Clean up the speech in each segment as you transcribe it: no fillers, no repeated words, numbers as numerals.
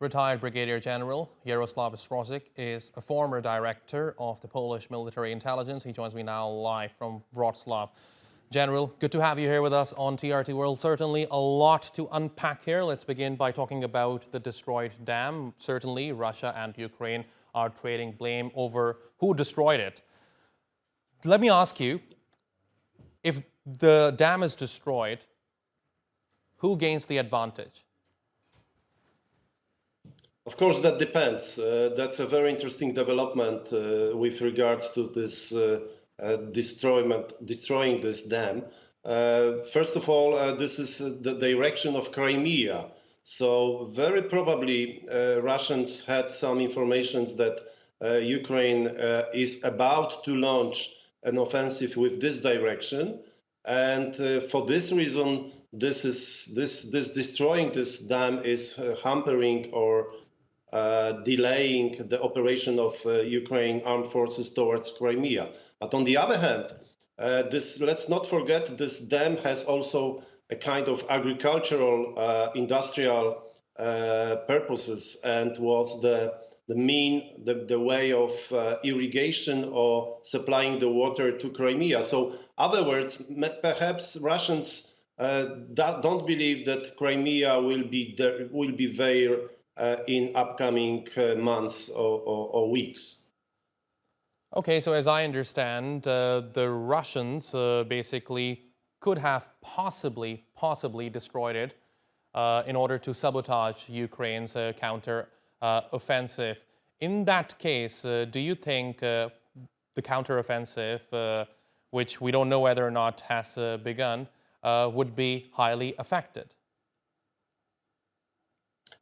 Retired Brigadier General Jaroslaw Strozyk is a former director of the Polish military intelligence. He joins me now live from Wrocław. General, good to have you here with us on TRT World. Certainly a lot to unpack here. Let's begin by talking about the destroyed dam. Certainly Russia and Ukraine are trading blame over who destroyed it. Let me ask you, if the dam is destroyed, who gains the advantage? Of course, that depends. That's a very interesting development with regards to this destroying this dam. First of all, this is the direction of Crimea. So very probably Russians had some information that Ukraine is about to launch an offensive with this direction. And for this reason, this destroying this dam is hampering or delaying the operation of Ukraine armed forces towards Crimea. But on the other hand, let's not forget this dam has also a kind of agricultural, industrial purposes, and was the way of irrigation or supplying the water to Crimea. So, other words, perhaps Russians don't believe that Crimea will be there in upcoming months or weeks. Okay, so as I understand, the Russians basically could have possibly destroyed it in order to sabotage Ukraine's counter-offensive. In that case, do you think the counter-offensive, which we don't know whether or not has begun, would be highly affected?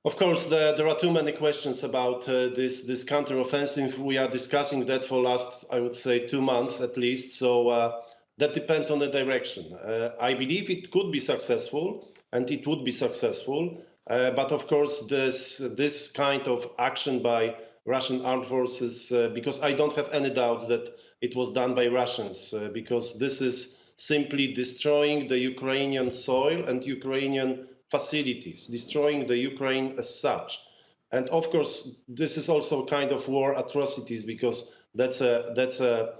Of course, there are too many questions about this counter-offensive. We are discussing that for last, I would say, 2 months at least. So that depends on the direction. I believe it could be successful, and it would be successful. But of course, this kind of action by Russian armed forces, because I don't have any doubts that it was done by Russians, because this is simply destroying the Ukrainian soil and Ukrainian facilities, destroying the Ukraine as such. And of course, this is also kind of war atrocities, because that's a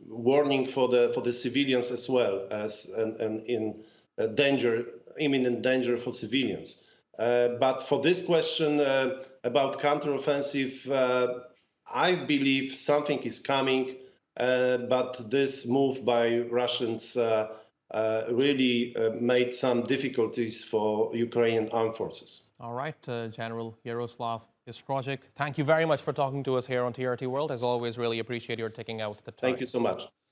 warning for the civilians as well, as and in danger, imminent danger for civilians. But for this question about counteroffensive, I believe something is coming, but this move by Russians really made some difficulties for Ukrainian armed forces. All right, General Jaroslaw Strozyk, thank you very much for talking to us here on TRT World. As always, really appreciate your taking out the time. Thank you so much.